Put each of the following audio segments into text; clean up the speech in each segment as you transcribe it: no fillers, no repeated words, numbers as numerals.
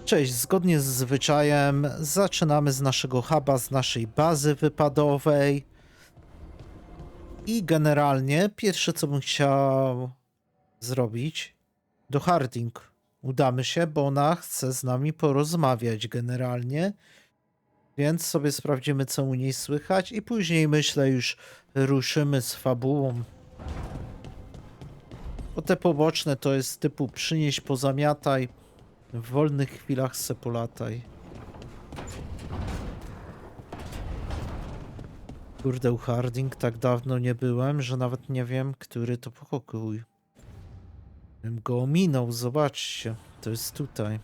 Cześć, zgodnie z zwyczajem zaczynamy z naszego huba, z naszej bazy wypadowej. I generalnie pierwsze co bym chciał zrobić, do Harding udamy się, bo ona chce z nami porozmawiać generalnie. Więc sobie sprawdzimy co u niej słychać i później myślę już ruszymy z fabułą. Bo te poboczne to jest typu przynieś, pozamiataj, w wolnych chwilach se polataj. Kurde, u Harding tak dawno nie byłem, że nawet nie wiem, który to pokój. Bym go ominął, zobaczcie. To jest tutaj.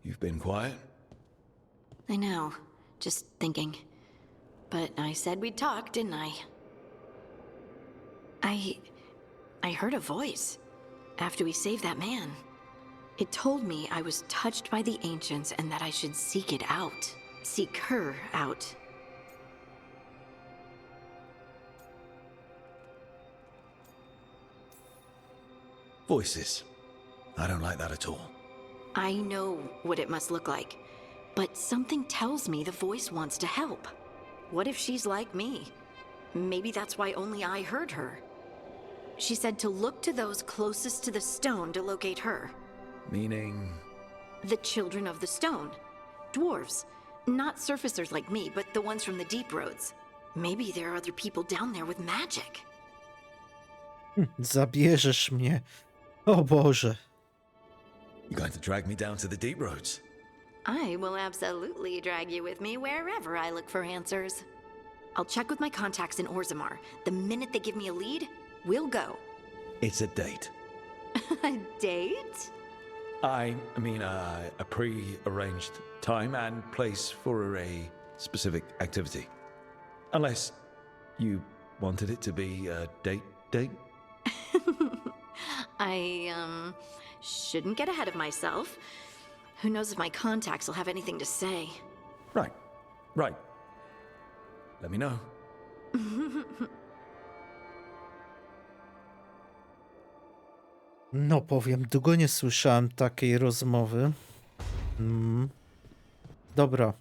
You've been quiet? I know. Just thinking. But I said we'd talk, didn't I? I heard a voice after we saved that man. It told me I was touched by the ancients and that I should seek it out. Seek her out. Voices. I don't like that at all. I know what it must look like, but something tells me the voice wants to help. What if she's like me? Maybe that's why only I heard her. She said to look to those closest to the stone to locate her. Meaning? The children of the stone. Dwarves. Not surfacers like me, but the ones from the deep roads. Maybe there are other people down there with magic. Zabierzesz mnie. O Boże. You're going to drag me down to the deep roads? I will absolutely drag you with me wherever I look for answers. I'll check with my contacts in Orzammar. The minute they give me a lead, we'll go. It's a date. A date? I mean, a pre-arranged time and place for a specific activity. Unless you wanted it to be a date? I, shouldn't get ahead of myself. Who knows if my contacts will have anything to say. Right. Let me know. No powiem, długo nie słyszałem takiej rozmowy. Dobra.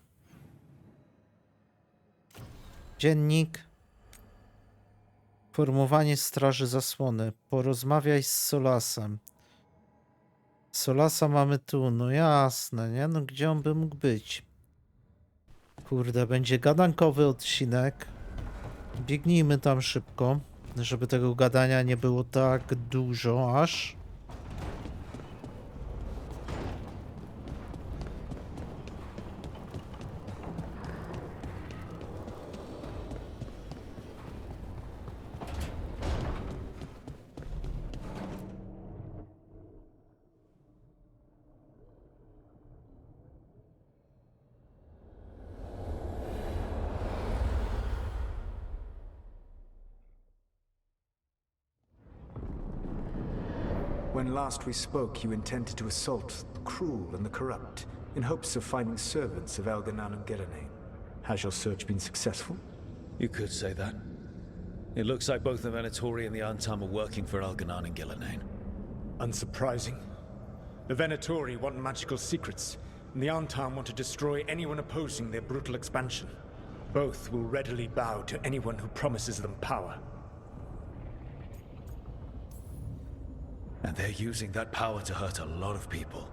Dziennik. Formowanie Straży Zasłony. Porozmawiaj z Solasem. Solasa mamy tu, no jasne, nie? No gdzie on by mógł być? Kurde, będzie gadankowy odcinek. Biegnijmy tam szybko, żeby tego gadania nie było tak dużo aż. When last we spoke, you intended to assault the cruel and the corrupt, in hopes of finding servants of Elganan and Gillenane. Has your search been successful? You could say that. It looks like both the Venatori and the Antam are working for Elganan and Gillenane. Unsurprising. The Venatori want magical secrets, and the Antam want to destroy anyone opposing their brutal expansion. Both will readily bow to anyone who promises them power. And they're using that power to hurt a lot of people.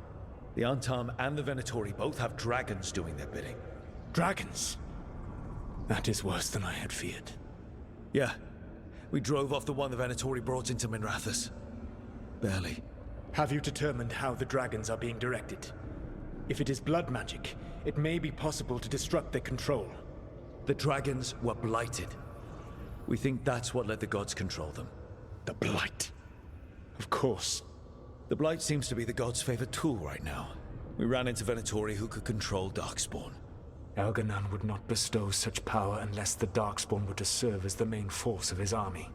The Antam and the Venatori both have dragons doing their bidding. Dragons? That is worse than I had feared. Yeah. We drove off the one the Venatori brought into Minrathous. Barely. Have you determined how the dragons are being directed? If it is blood magic, it may be possible to disrupt their control. The dragons were blighted. We think that's what let the gods control them. The Blight. Of course. The Blight seems to be the gods' favorite tool right now. We ran into Venatori who could control Darkspawn. Elganan would not bestow such power unless the Darkspawn were to serve as the main force of his army.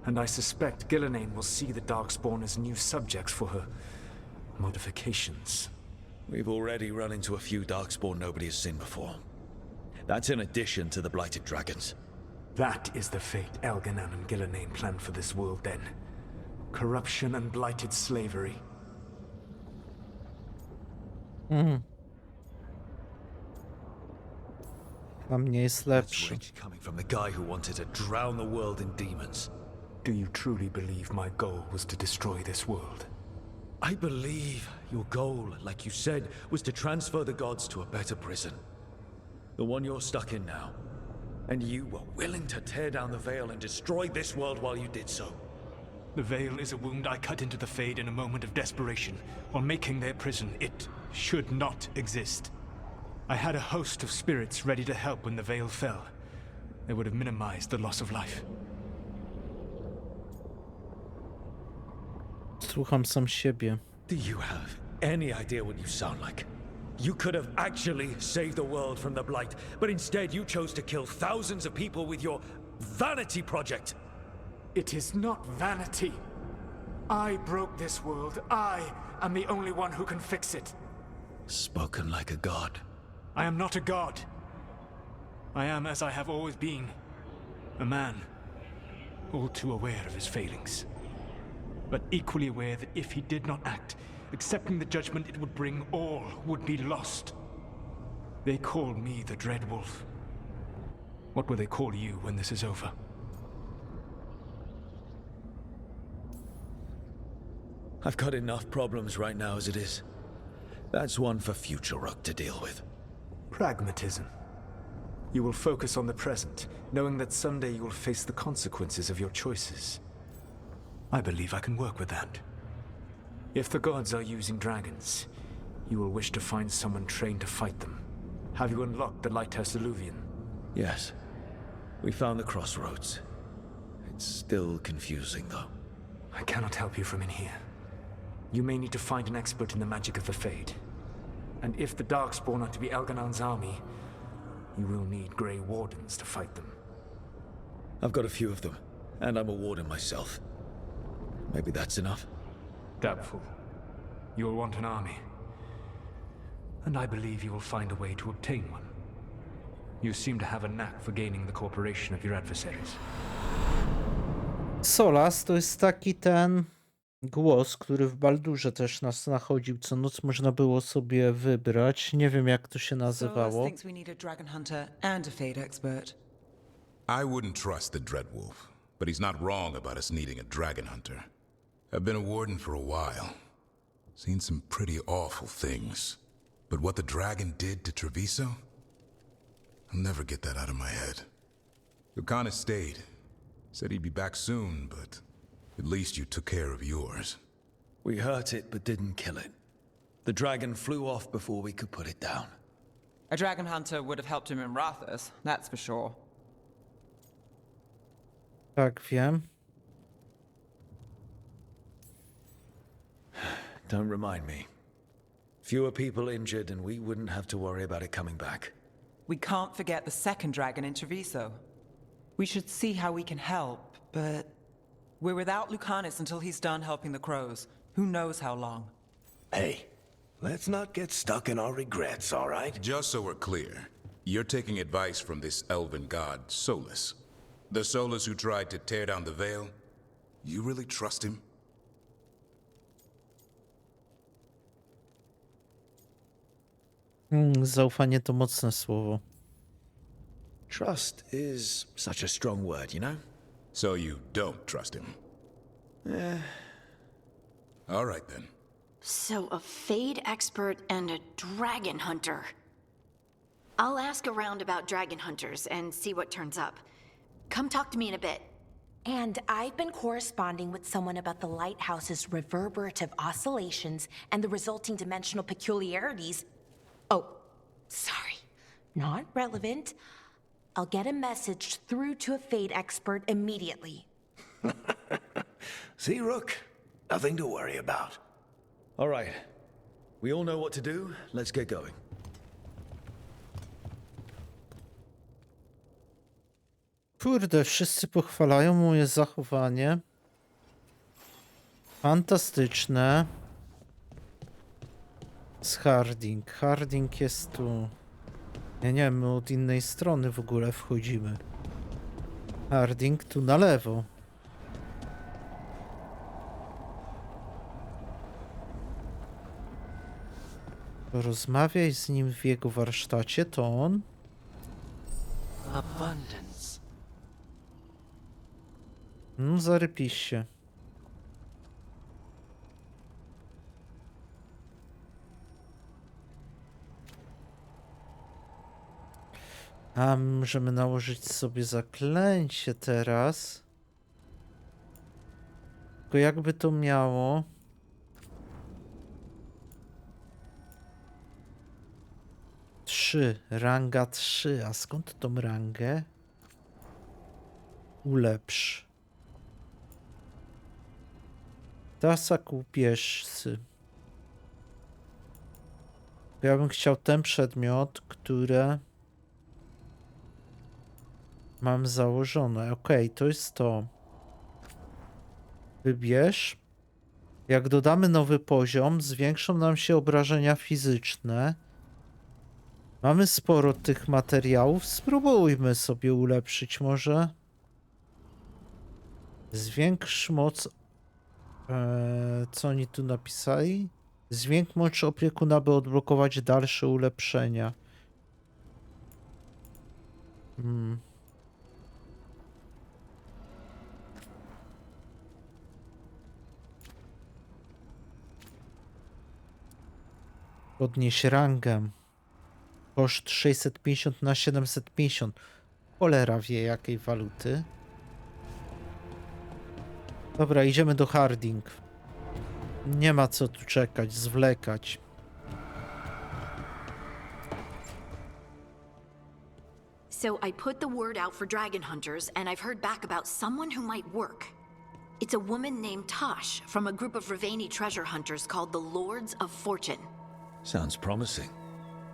And I suspect Gillenane will see the Darkspawn as new subjects for her modifications. We've already run into a few Darkspawn nobody has seen before. That's in addition to the blighted dragons. That is the fate Elganan and Gillenane planned for this world then. Corruption and blighted slavery. Dla mnie jest That's lepszy. rage coming from the guy who wanted to drown the world in demons. Do you truly believe my goal was to destroy this world? I believe your goal, like you said, was to transfer the gods to a better prison. The one you're stuck in now. And you were willing to tear down the veil and destroy this world while you did so. The veil is a wound I cut into the Fade in a moment of desperation, while making their prison. It should not exist. I had a host of spirits ready to help when the veil fell. They would have minimized the loss of life. Słucham sam siebie. Do you have any idea what you sound like? You could have actually saved the world from the blight, but instead you chose to kill thousands of people with your vanity project. It is not vanity. I broke this world. I am the only one who can fix it. Spoken like a god. I am not a god. I am as I have always been. A man. All too aware of his failings. But equally aware that if he did not act, accepting the judgment it would bring, all would be lost. They call me the Dread Wolf. What will they call you when this is over? I've got enough problems right now as it is. That's one for future Rook to deal with. Pragmatism. You will focus on the present, knowing that someday you will face the consequences of your choices. I believe I can work with that. If the gods are using dragons, you will wish to find someone trained to fight them. Have you unlocked the Lighthouse Illuvian? Yes. We found the crossroads. It's still confusing, though. I cannot help you from in here. You may need to find an expert in the magic of the Fade. And if the Darkspawn are to be Elganan's army, you will need Grey Wardens to fight them. I've got a few of them, and I'm a warden myself. Maybe that's enough? Doubtful. You will want an army. And I believe you will find a way to obtain one. You seem to have a knack for gaining the cooperation of your adversaries. Solas to jest taki ten głos, który w Baldurze też nas nachodził. Co noc można było sobie wybrać. Nie wiem, jak to się Solas nazywało. thinks we need a dragon hunter and a Fade expert. I wouldn't trust the Dreadwolf, but he's not wrong about us needing a dragon hunter. I've been a warden for a while. Seen some pretty awful things. But what the dragon did to Treviso? I'll never get that out of my head. Lucanus stayed. Said he'd be back soon, but at least you took care of yours. We hurt it, but didn't kill it. The dragon flew off before we could put it down. A dragon hunter would have helped him in Rathus, that's for sure. Tak, wiem. Don't remind me. Fewer people injured, and we wouldn't have to worry about it coming back. We can't forget the second dragon in Treviso. We should see how we can help, but we're without Lucanus until he's done helping the crows. Who knows how long? Hey, let's not get stuck in our regrets, all right? Just so we're clear, you're taking advice from this elven god, Solas. The Solas who tried to tear down the veil? You really trust him? Zaufanie to mocne słowo. Trust is such a strong word, you know? So you don't trust him? All right then. So, a Fade expert and a dragon hunter. I'll ask around about dragon hunters and see what turns up. Come talk to me in a bit. And I've been corresponding with someone about the lighthouse's reverberative oscillations and the resulting dimensional peculiarities. Oh, sorry. Not relevant. I'll get a message through to a Fade expert immediately. See, Rook? Nothing to worry about. All right. We all know what to do. Let's get going. Kurde, wszyscy pochwalają moje zachowanie. Fantastyczne. Z Harding. Harding jest tu. Ja nie wiem, my od innej strony w ogóle wchodzimy. Harding tu na lewo. Porozmawiaj z nim w jego warsztacie, to on. Abundance. No, zarypisz się. A możemy nałożyć sobie zaklęcie teraz. Tylko jakby to miało? Ranga 3. A skąd tą rangę? Ulepsz. Tasak łupieżcy. Ja bym chciał ten przedmiot, który mam założone. Okej, to jest to. Wybierz. Jak dodamy nowy poziom, zwiększą nam się obrażenia fizyczne. Mamy sporo tych materiałów. Spróbujmy sobie ulepszyć może. Zwiększ moc. Co oni tu napisali? Zwiększ moc opiekuna, by odblokować dalsze ulepszenia. Podnieś rangę. Koszt 650 na 750. Cholera wie jakiej waluty. Dobra, idziemy do Harding. Nie ma co tu czekać, zwlekać. So I put the word out for dragon hunters, and I've heard back about someone who might work. It's a woman named Taash from a group of Ravani treasure hunters called the Lords of Fortune. Sounds promising.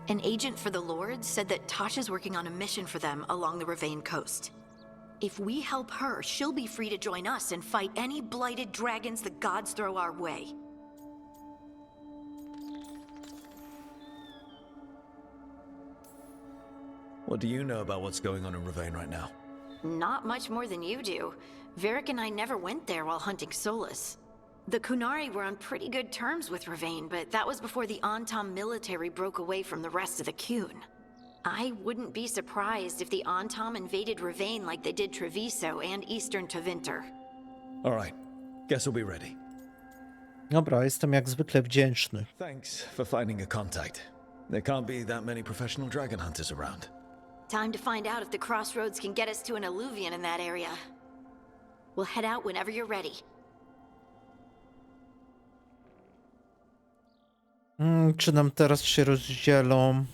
An agent for the Lords said that Taash is working on a mission for them along the Ravane coast. If we help her, she'll be free to join us and fight any blighted dragons the gods throw our way. What do you know about what's going on in Ravane right now? Not much more than you do. Varric and I never went there while hunting Solas. The Kunari were on pretty good terms with Ravane, but that was before the Antam military broke away from the rest of the Kun. I wouldn't be surprised if the Antam invaded Ravane like they did Treviso and Eastern Tevinter. All right, guess we'll be ready. Dobra, jestem jak zwykle wdzięczny. Thanks for finding a contact. There can't be that many professional dragon hunters around. Time to find out if the crossroads can get us to an alluvion in that area. We'll head out whenever you're ready. Czy nam teraz się rozdzielą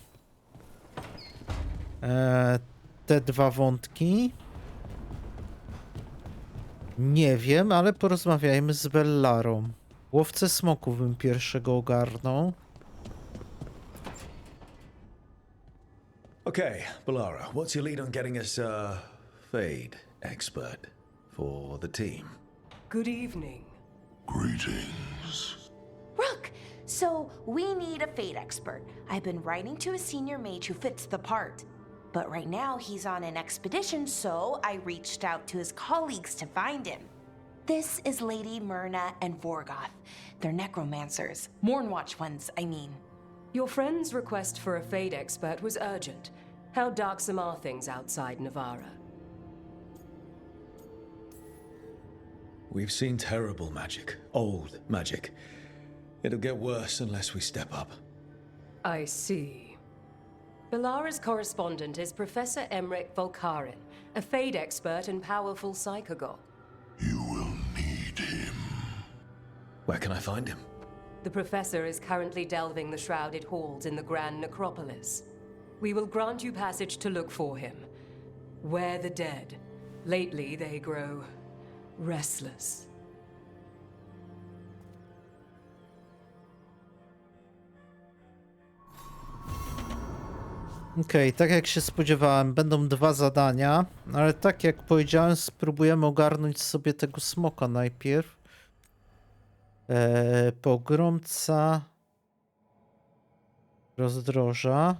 te dwa wątki? Nie wiem, ale porozmawiajmy z Bellarą. Łowcę smoków bym pierwszego ogarnął. Okay, Bellarą, what's your lead on getting us a fade expert for the team? Good evening. Greetings. Rook! So, we need a fate expert. I've been writing to a senior mage who fits the part. But right now, he's on an expedition, so I reached out to his colleagues to find him. This is Lady Myrna and Vorgoth. They're necromancers. Mournwatch ones, I mean. Your friend's request for a fade expert was urgent. How darksome are things outside Navarra? We've seen terrible magic, old magic. It'll get worse unless we step up. I see. Bellara's correspondent is Professor Emmerich Volkarin, a fade expert and powerful psychogol. You will need him. Where can I find him? The professor is currently delving the shrouded halls in the Grand Necropolis. We will grant you passage to look for him. Where the dead. Lately they grow restless. Okej, tak jak się spodziewałem, będą dwa zadania, ale tak jak powiedziałem, spróbujemy ogarnąć sobie tego smoka najpierw. Pogromca rozdroża.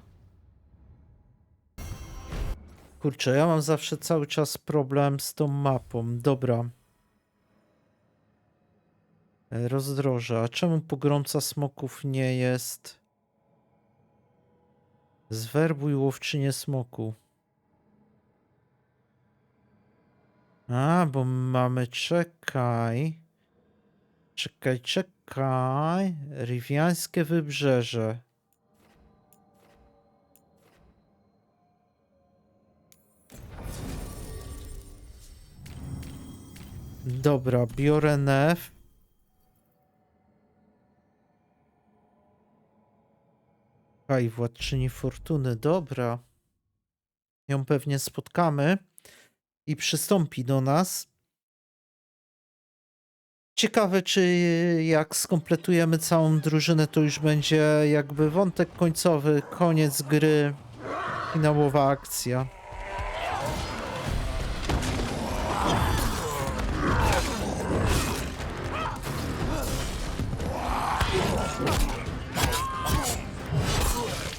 Kurczę, ja mam zawsze cały czas problem z tą mapą. Dobra. Rozdroże. A czemu pogromca smoków nie jest? Zwerbuj łowczynię smoku. A, bo mamy... Czekaj. Czekaj. Riviańskie wybrzeże. Dobra, biorę Nef. Kaj, władczyni fortuny, dobra. Ją pewnie spotkamy i przystąpi do nas. Ciekawe, czy jak skompletujemy całą drużynę, to już będzie jakby wątek końcowy, koniec gry, finałowa akcja.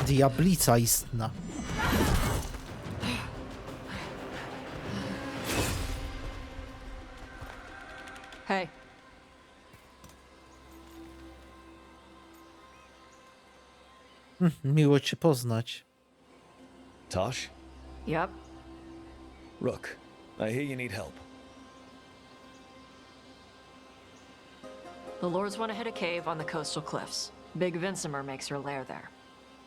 Diablica istna. Hey. Miło cię poznać. Taash? Yep. Look, I hear you need help. The Lords want to hit a cave on the coastal cliffs. Big Vincimer makes her lair there.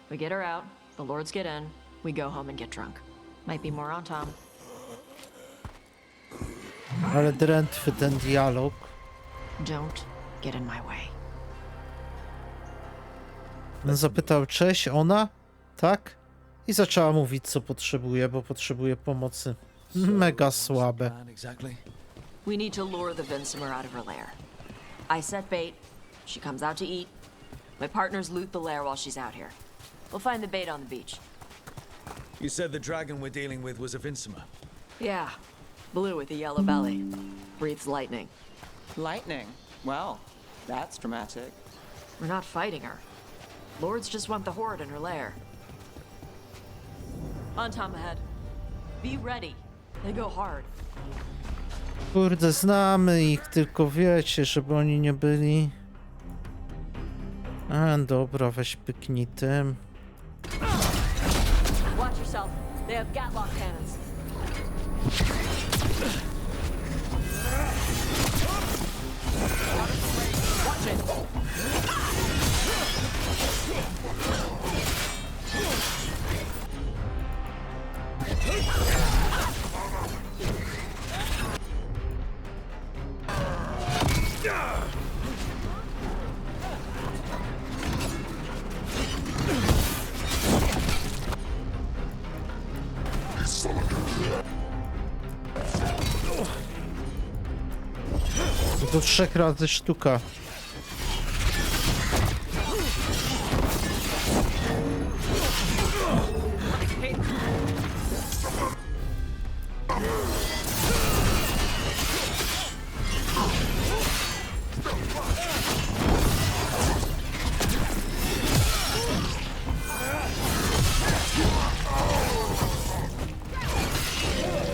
We get her out, the Lords get in, we go home and get drunk. Might be more on Tom. Ale drętwy ten dialog. Don't get in my way. Zapytał, cześć, ona? Tak? I zaczęła mówić, co potrzebuje, bo potrzebuje pomocy. Mega słabe. Exactly. We need to lure the Vincimer out of her lair. I set bait, she comes out to eat. My partners loot the lair while she's out here. We'll find the bait on the beach. You said the dragon we're dealing with was a Vincimer. Yeah, blue with a yellow belly. Breathes lightning. Lightning? Well, that's dramatic. We're not fighting her. Lords just want the horde in her lair. On Tom ahead. Be ready. They go hard. Kurde, znamy ich, tylko wiecie, żeby oni nie byli... dobra, weź pyknij tym. Watch yourself. They have gatlock cannons. Watch it. Do 3 razy sztuka.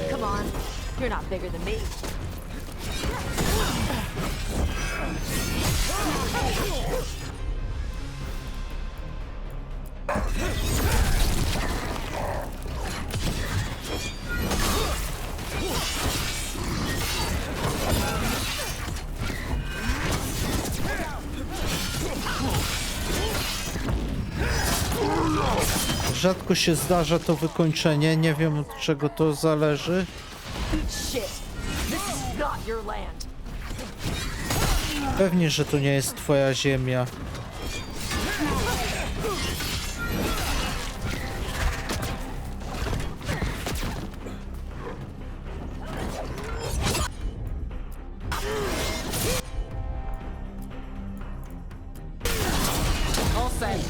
Come on. You're not bigger than me. Rzadko się zdarza to wykończenie, nie wiem od czego to zależy. Shit. This is not your land. Pewnie, że to nie jest twoja ziemia. All set.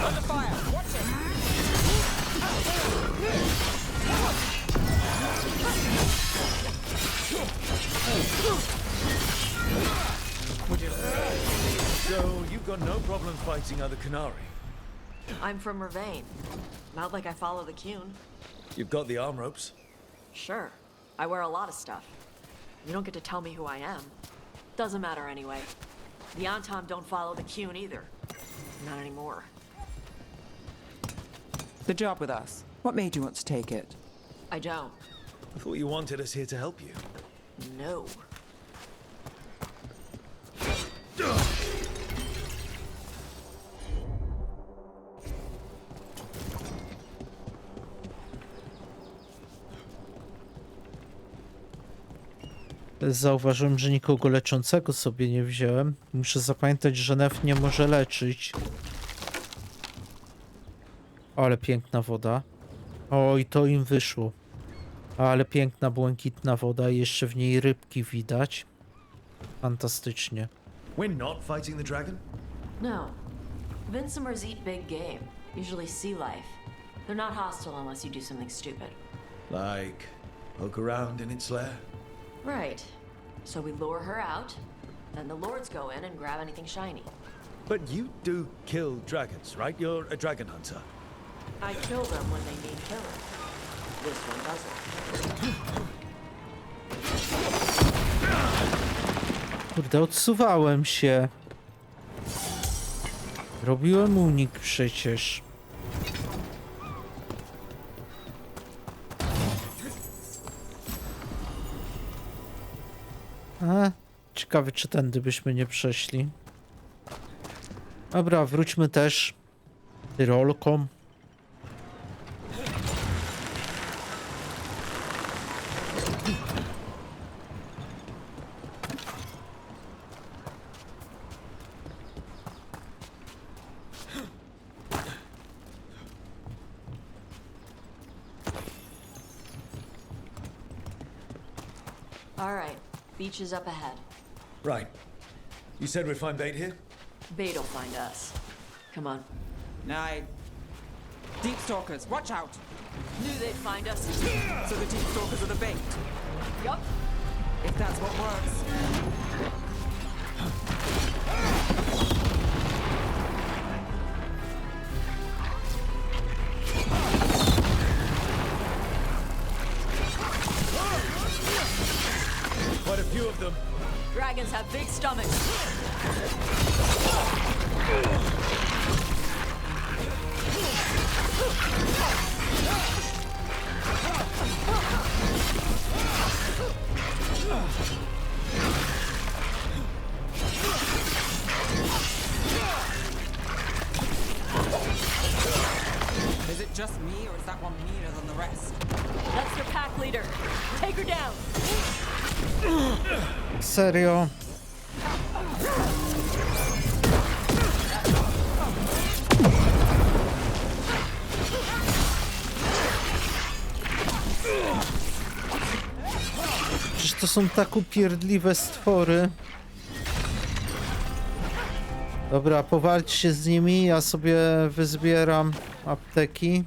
Under fire. Watch it. So you've got no problem fighting other Canary? I'm from Ravane. Not like I follow the Qun. You've got the arm ropes. Sure, I wear a lot of stuff. You don't get to tell me who I am. Doesn't matter anyway. The Antam don't follow the Qun either. Not anymore. The job with us. What made you want to take it? I don't. I thought you wanted us here to help you. No. Zauważyłem, że nikogo leczącego sobie nie wziąłem. Muszę zapamiętać, że Nef nie może leczyć. Ale piękna woda. Oj, to im wyszło. Ale piękna, błękitna woda. Jeszcze w niej rybki widać. Fantastycznie. We're not fighting the dragon? No. Vincimers eat big game. Usually sea life. They're not hostile unless you do something stupid. Like, poke around in its lair? Right. So we lure her out, then the lords go in and grab anything shiny. But you do kill dragons, right? You're a dragon hunter. I kill them when they need killing. This one doesn't. Kurde, odsuwałem się. Robiłem unik przecież. Ciekawe, czy tędy byśmy nie przeszli. Dobra, wróćmy też tyrolką. All right. Beach is up ahead. Right. You said we'd find bait here? Bait'll find us. Come on. Aye. Deep stalkers, watch out! Knew they'd find us. So the deep stalkers are the bait. Yup. If that's what works. Quite a few of them. Dragons have big stomachs. Is it just me, or is that one meaner than the rest? That's their pack leader. Take her down. Serio? Przecież to są tak upierdliwe stwory. Dobra, powalcz się z nimi, ja sobie wyzbieram apteki.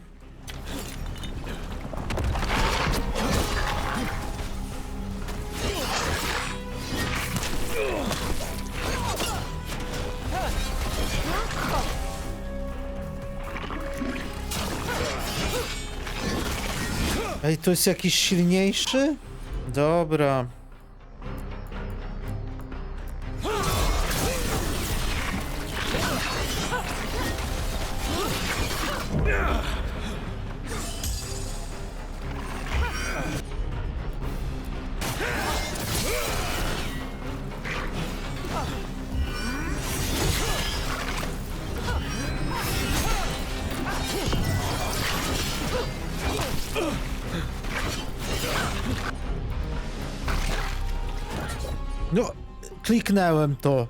Ej, to jest jakiś silniejszy? Dobra. No, kliknąłem to.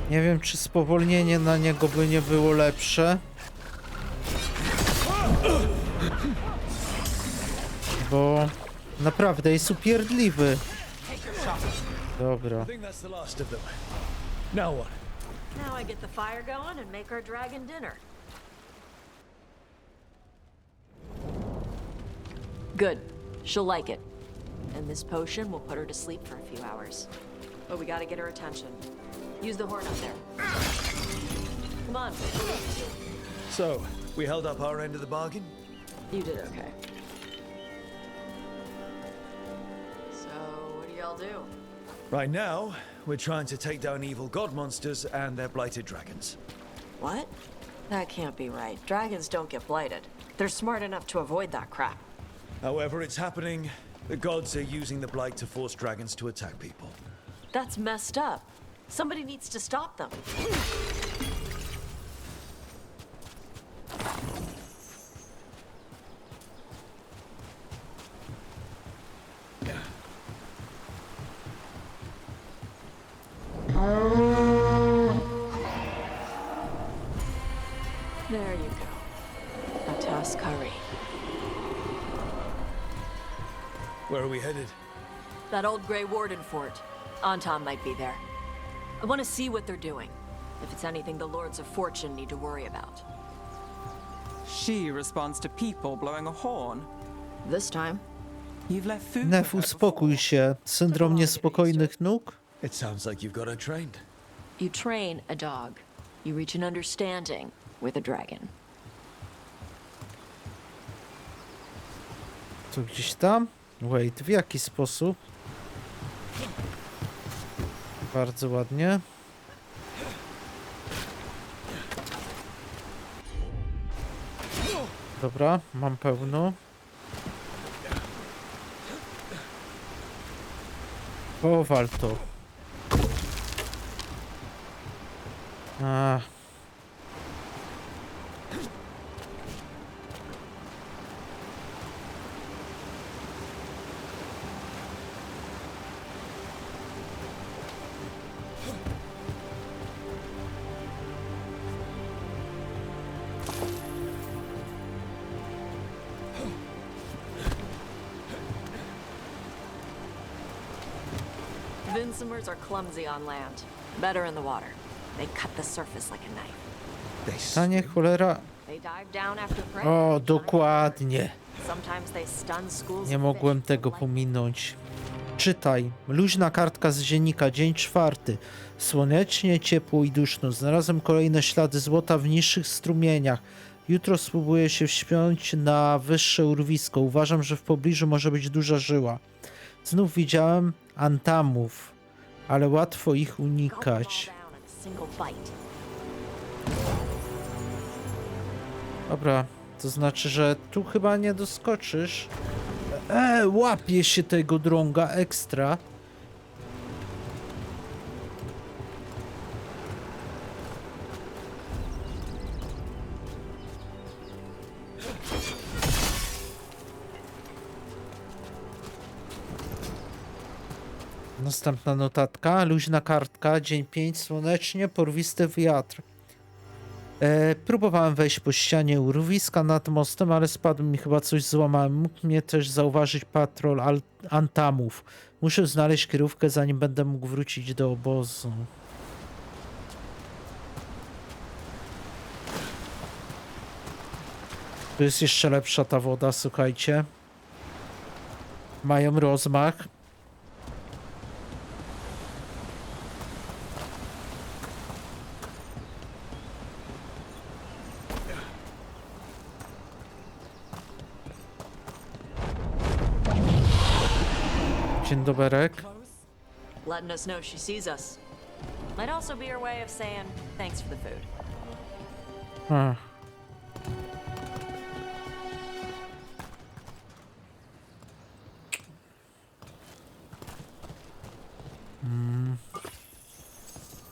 Nie wiem, czy spowolnienie na niego by nie było lepsze. Bo naprawdę jest upierdliwy. Dobra. I think that's the last of them. Now what? Now I get the fire going and make our dragon dinner. Good. She'll like it. And this potion will put her to sleep for a few hours. But we gotta get her attention. Use the horn up there. Come on. So, we held up our end of the bargain? You did okay. So, what do y'all do? Right now, we're trying to take down evil god monsters and their blighted dragons. What? That can't be right. Dragons don't get blighted. They're smart enough to avoid that crap. However it's happening, the gods are using the blight to force dragons to attack people. That's messed up. Somebody needs to stop them. There you go. A Taash curry. Where are we headed? That old Grey Warden fort. Anton might be there. I want to see what they're doing. If it's anything the Lords of Fortune need to worry about. She responds to people blowing a horn. This time. You've left food. Nef, uspokój się. Syndrom niespokojnych nóg? It sounds like you've got her trained. You train a dog. You reach an understanding with a dragon. To gdzieś tam? Wait, w jaki sposób? Bardzo ładnie. Dobra, mam pełno. Powal to. Vincimers are clumsy on land. Better in the water. They cut the surface like a knife. Stanie cholera. They dive down after prey. O, dokładnie. Sometimes they stun schools Nie of mogłem fish tego with pominąć. Czytaj. Luźna kartka z dziennika. Dzień 4. Słonecznie, ciepło i duszno. Znalazłem kolejne ślady złota w niższych strumieniach. Jutro spróbuję się wspiąć na wyższe urwisko. Uważam, że w pobliżu może być duża żyła. Znów widziałem antamów, ale łatwo ich unikać. Dobra, to znaczy, że tu chyba nie doskoczysz. Łapie się tego drąga ekstra. Następna notatka, luźna kartka, dzień 5, słonecznie, porwisty wiatr. Próbowałem wejść po ścianie urwiska nad mostem, ale spadł mi chyba coś, złamałem. Mógł mnie też zauważyć patrol antamów. Muszę znaleźć kierówkę, zanim będę mógł wrócić do obozu. Tu jest jeszcze lepsza ta woda, słuchajcie. Mają rozmach. Dzień doberek. letting us know she sees us. Might also be her way of saying thanks for the food.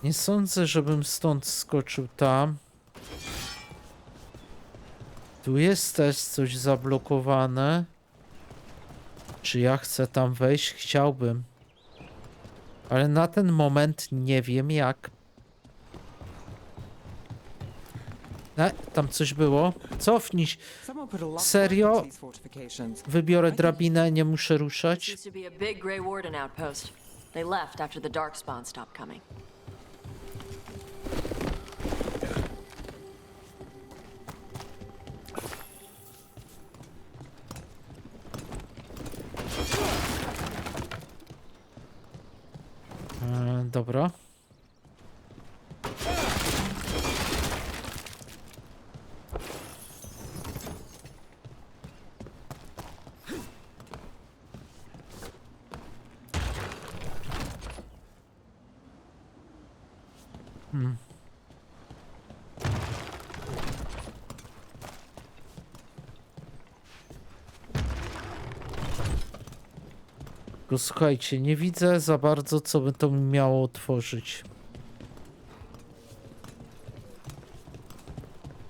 Nie sądzę, żebym stąd skoczył tam. Tu jest też coś zablokowane. Czy ja chcę tam wejść? Chciałbym. Ale na ten moment nie wiem jak. Tam coś było. Cofnij się. Someone put a lot of Serio? work into these fortifications. Wybiorę drabinę, nie muszę ruszać. Used to be a big Grey Warden outpost. They left after the Darkspawn stopped coming. Dobra. Tylko słuchajcie, nie widzę za bardzo, co by to miało otworzyć.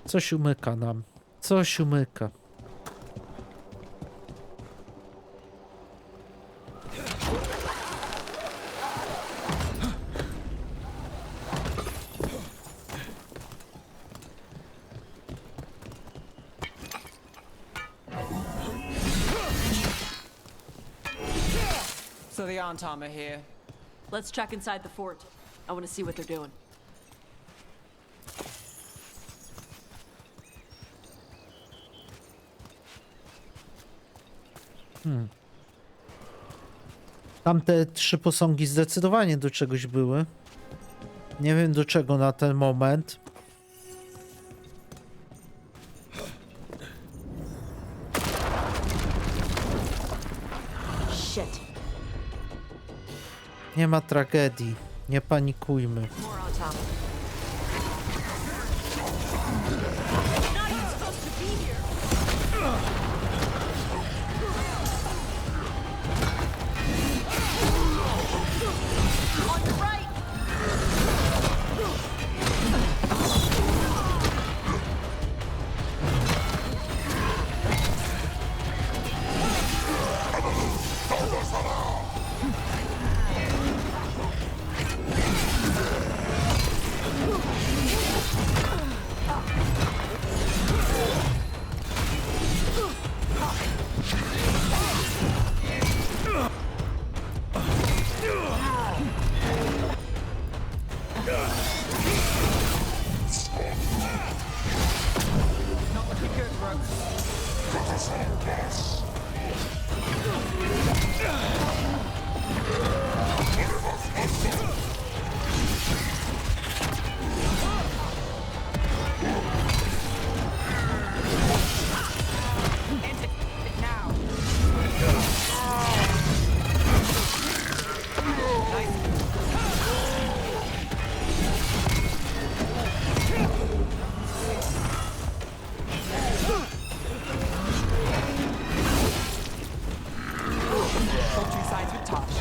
Coś umyka nam. Coś umyka. So the Antam are here. Let's check inside the fort. I want to see what they're doing. Tamte 3 posągi zdecydowanie do czegoś były. Nie wiem do czego na ten moment. Shit. Nie ma tragedii. Nie panikujmy. More on top. Not even supposed to be here. On your right. Two sides with Taash.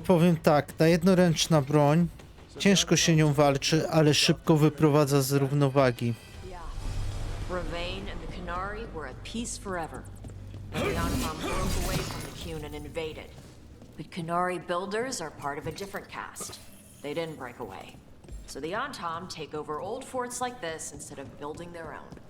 Powiem tak, ta jednoręczna broń, ciężko się nią walczy, ale szybko wyprowadza z równowagi. Ravain and the Canary were at peace forever. And the Antam broke away from the Qun and invaded. But Canary builders are part of a different caste. They didn't break away. So the Antam take over old forts like this instead of building their own.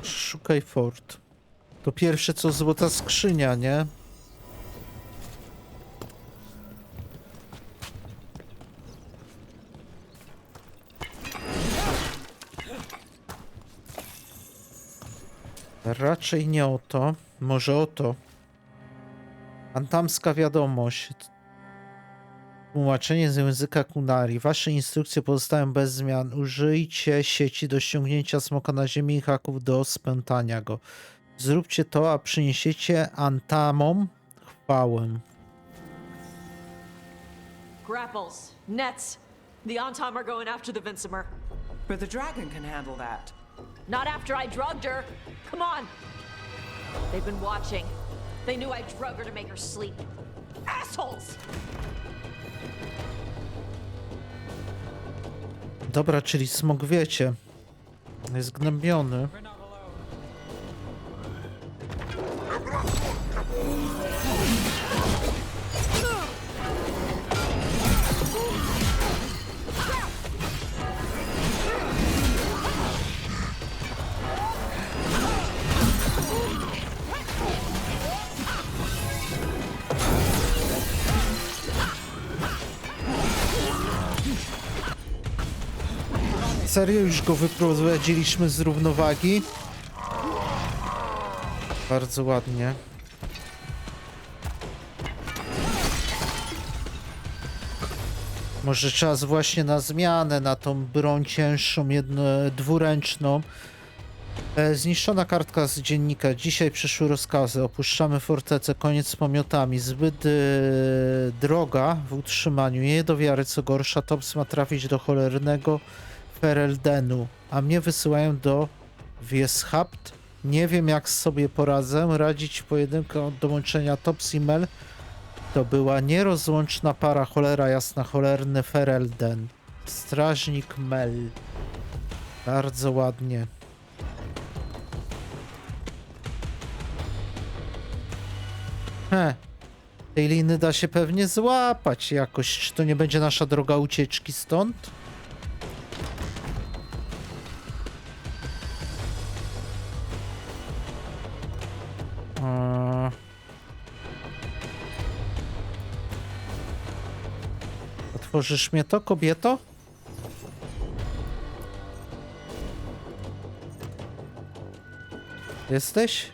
Szukaj fort. To pierwsze co złota skrzynia, nie? Raczej nie o to. Może o to. Antamska wiadomość. Tłumaczenie z języka Kunari. Wasze instrukcje pozostają bez zmian. Użyjcie sieci do ściągnięcia smoka na ziemię i haków do spętania go. Zróbcie to, a przyniesiecie Antamom chwałę. Grapples, nets. The Antam are going after the Vincimer. But the dragon can handle that. Not after I drugged her. Come on. They've been watching. They knew I drugged her to make her sleep. Assholes! Dobra, czyli smok wiecie. Jest gnębiony. Serio już go wyprowadziliśmy z równowagi? Bardzo ładnie. Może czas właśnie na zmianę, na tą broń cięższą, dwuręczną. Zniszczona kartka z dziennika. Dzisiaj przyszły rozkazy. Opuszczamy fortecę. Koniec z pomiotami. Zbyt droga w utrzymaniu. Nie do wiary, co gorsza. Tops ma trafić do cholernego Fereldenu, a mnie wysyłają do Wieshapt. Nie wiem, jak sobie poradzę. Radzić pojedynkę od dołączenia Tops i Mel. To była nierozłączna para, cholera jasna, cholerny Ferelden. Strażnik Mel. Bardzo ładnie. Tej liny da się pewnie złapać jakoś. Czy to nie będzie nasza droga ucieczki stąd? Otworzysz mnie to, kobieto? Jesteś?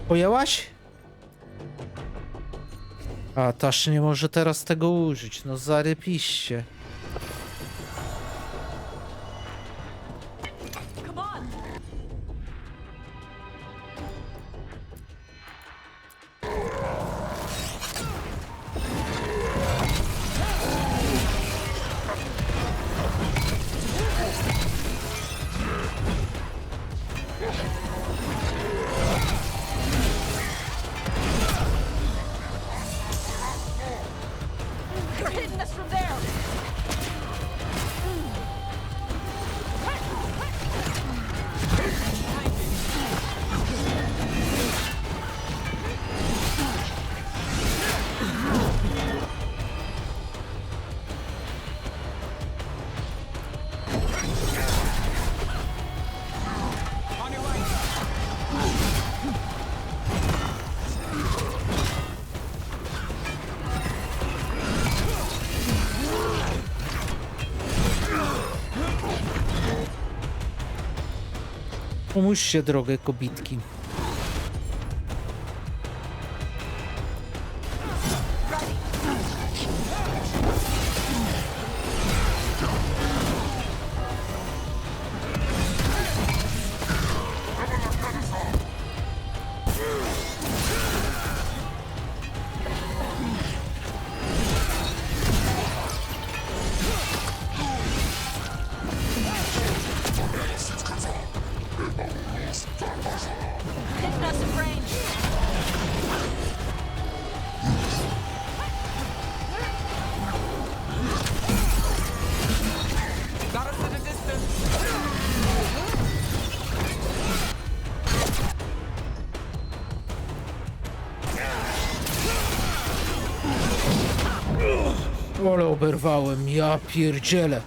Pojęłaś? A, Taash nie może teraz tego użyć. No zarypiście. Pomóżcie, drogie kobitki. Ale oberwałem, ja pierdzielę.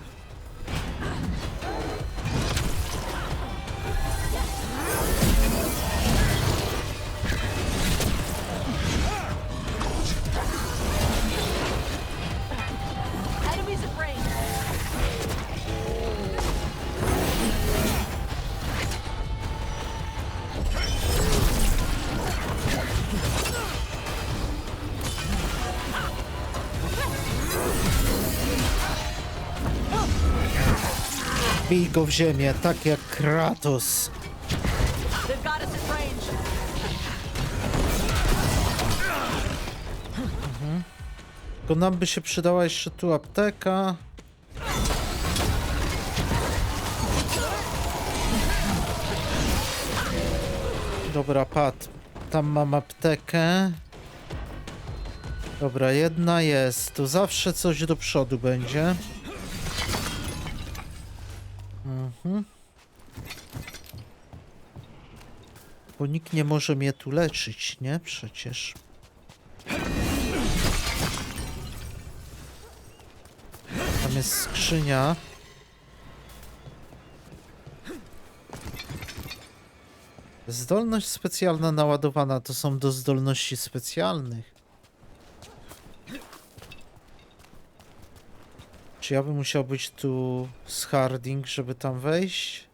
Bij go w ziemię, tak jak Kratos. They've got Tylko nam by się przydała jeszcze tu apteka. Dobra, padł. Tam mam aptekę. Dobra, jedna jest. To zawsze coś do przodu będzie. Bo nikt nie może mnie tu leczyć, nie? Przecież. Tam jest skrzynia. Zdolność specjalna naładowana to są do zdolności specjalnych. Czy ja bym musiał być tu z Harding, żeby tam wejść?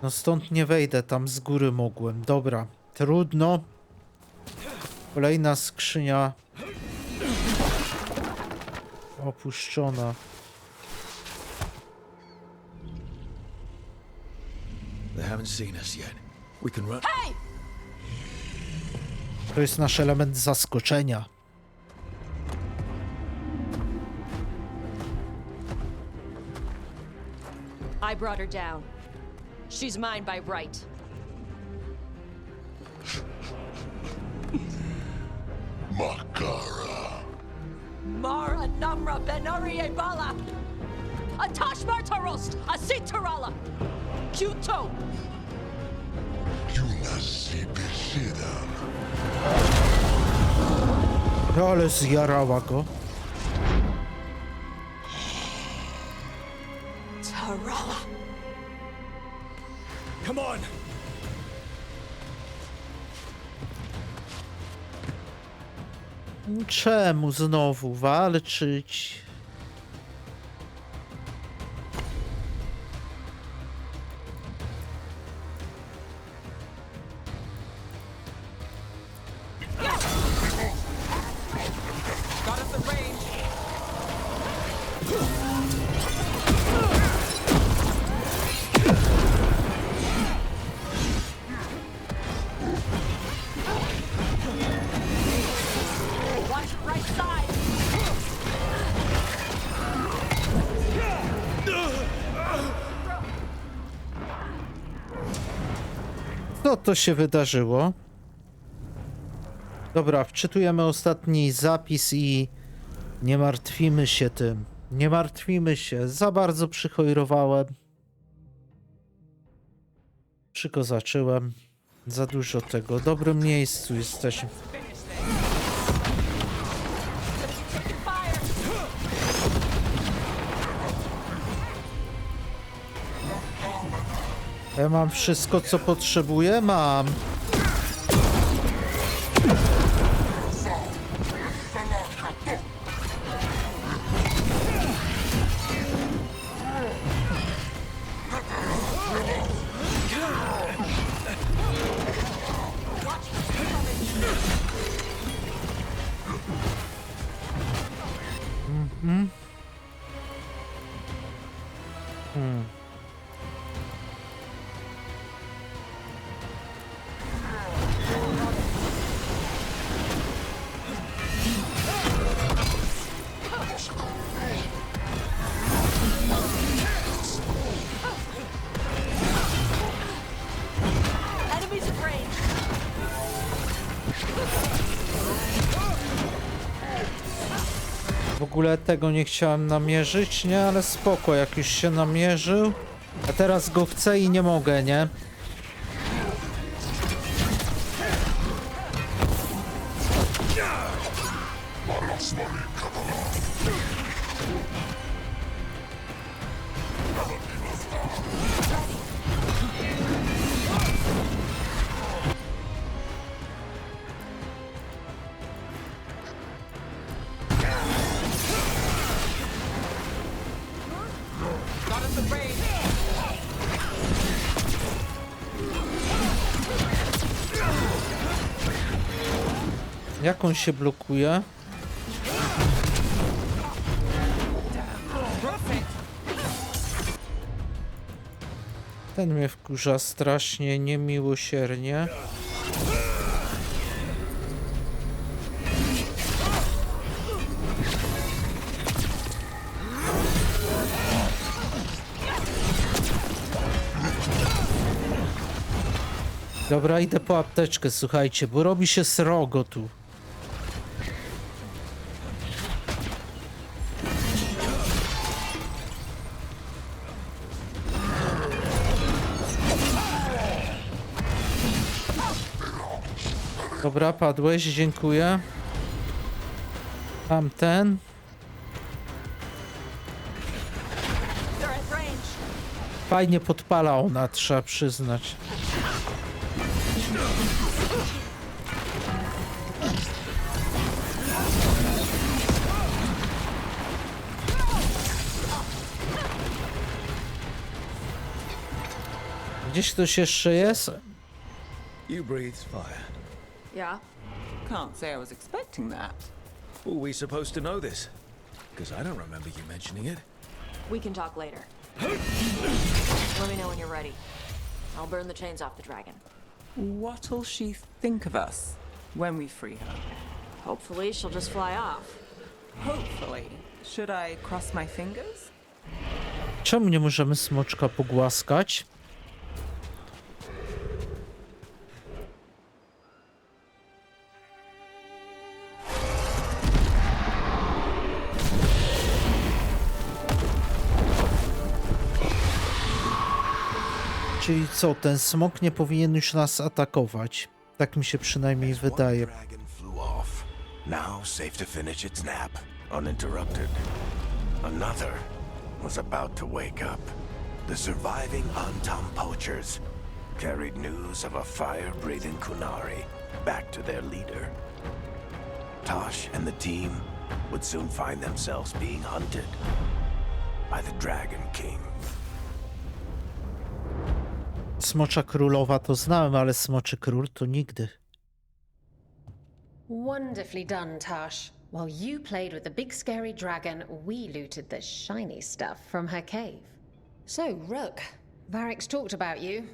No stąd nie wejdę, tam z góry mogłem. Dobra, trudno. Kolejna skrzynia opuszczona. They haven't seen us yet. We can run. To jest nasz element zaskoczenia. I brought her down. She's mine by right. Makara. Mara Namra Benari Bala. A Taash Martarost, a Sitarala. Juto. Ale zjarała go. Tarala. Come on! Czemu znowu walczyć? Co to się wydarzyło? Dobra, wczytujemy ostatni zapis i nie martwimy się tym. Nie martwimy się. Za bardzo przychojrowałem. Przykozaczyłem. Za dużo tego. W dobrym miejscu jesteśmy. Ja mam wszystko, co potrzebuję? Mam. W ogóle tego nie chciałem namierzyć, nie? Ale spoko, jak już się namierzył. A teraz go chcę i nie mogę, nie? Jak on się blokuje? Ten mnie wkurza strasznie, niemiłosiernie. Dobra, idę po apteczkę, słuchajcie, bo robi się srogo tu. Dobra, padłeś, dziękuję. Tamten. Fajnie podpala ona, trzeba przyznać. Gdzieś ktoś jeszcze jest? You breathe fire. Yeah? Can't say I was expecting that. Were we supposed to know this? Because I don't remember you mentioning it. We can talk later. Let me know when you're ready. I'll burn the chains off the dragon. What'll she think of us when we free her? Hopefully she'll just fly off. Hopefully. Should I cross my fingers? Czemu nie możemy smoczka pogłaskać? Czyli co, ten smok nie powinien już nas atakować. Tak mi się przynajmniej wydaje. Now safe to finish its nap, uninterrupted. Another was about to wake up. The surviving Antam poachers carried news of a fire-breathing Kunari back to their leader. Taash and the team would soon find themselves being hunted by the Dragon King. Smocza królowa to znałem, ale smoczy król to nigdy. Wonderfully done, Taash. While you played with the big scary dragon, we looted the shiny stuff from her cave. So, Rook, Varric's talked about you.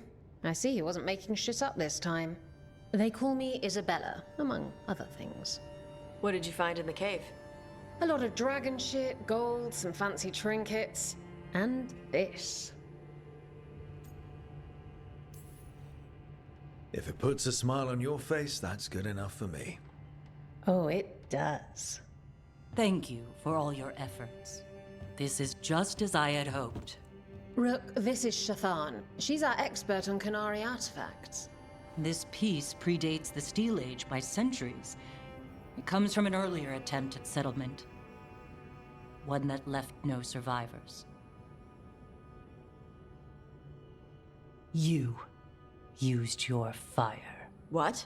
I see he wasn't making shit up this time. They call me Isabella, among other things. What did you find in the cave? A lot of dragon shit, gold, some fancy trinkets, and this. If it puts a smile on your face, that's good enough for me. Oh, it does. Thank you for all your efforts. This is just as I had hoped. Rook, this is Shathan. She's our expert on Kunari artifacts. This piece predates the Steel Age by centuries. It comes from an earlier attempt at settlement. One that left no survivors. You used your fire. What?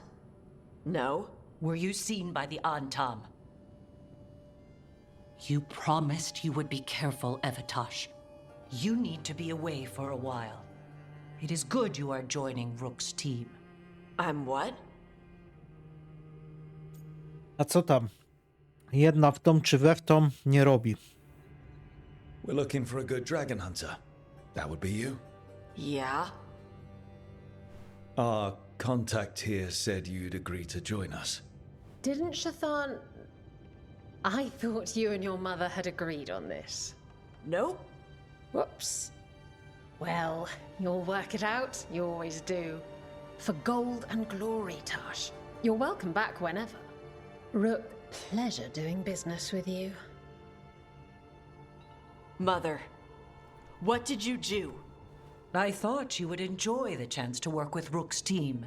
No. Were you seen by the Antam? You promised you would be careful, Evatash. You need to be away for a while. It is good you are joining Rook's team. I'm what? A co tam? Jedna w tom czy we w tom nie robi. We're looking for a good dragon hunter. That would be you. Yeah? Our contact here said you'd agree to join us. Didn't Shathan... I thought you and your mother had agreed on this. Nope. Whoops. Well, you'll work it out. You always do. For gold and glory, Taash. You're welcome back whenever. Rook, pleasure doing business with you. Mother, what did you do? I thought you would enjoy the chance to work with Rook's team.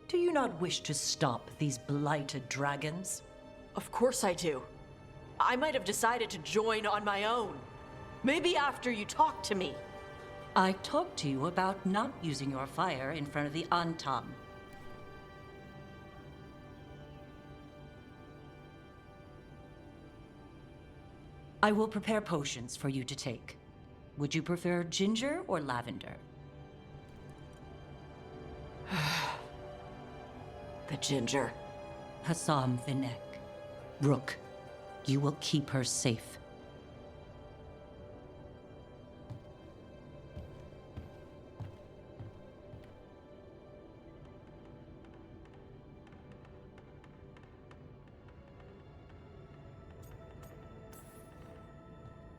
Do you not wish to stop these blighted dragons? Of course I do. I might have decided to join on my own. Maybe after you talked to me. I talked to you about not using your fire in front of the Antam. I will prepare potions for you to take. Would you prefer ginger or lavender? The ginger. Hassam Vinek. Rook, you will keep her safe.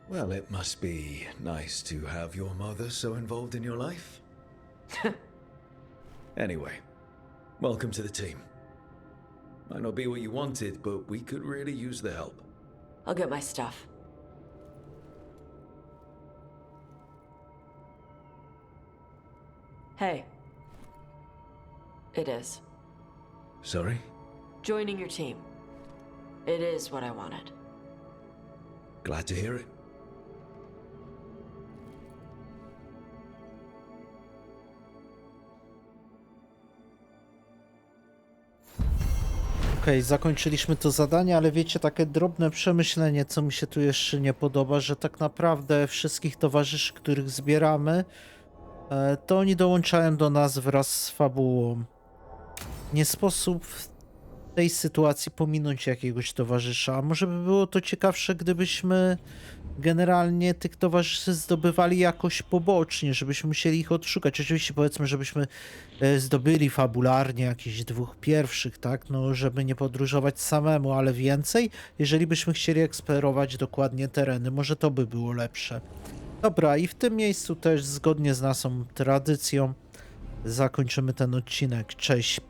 Well, it must be nice to have your mother so involved in your life. Anyway, welcome to the team. Might not be what you wanted, but we could really use the help. I'll get my stuff. Hey. It is. Sorry? Joining your team. It is what I wanted. Glad to hear it. Okej, zakończyliśmy to zadanie, ale wiecie, takie drobne przemyślenie, co mi się tu jeszcze nie podoba, że tak naprawdę wszystkich towarzyszy, których zbieramy, to oni dołączają do nas wraz z fabułą. Nie sposób w tej sytuacji pominąć jakiegoś towarzysza. A może by było to ciekawsze, gdybyśmy generalnie tych towarzyszy zdobywali jakoś pobocznie, żebyśmy musieli ich odszukać. Oczywiście powiedzmy, żebyśmy zdobyli fabularnie jakichś 2 pierwszych, tak? No, żeby nie podróżować samemu, ale więcej, jeżeli byśmy chcieli eksplorować dokładnie tereny. Może to by było lepsze. Dobra, i w tym miejscu też zgodnie z naszą tradycją zakończymy ten odcinek. Cześć.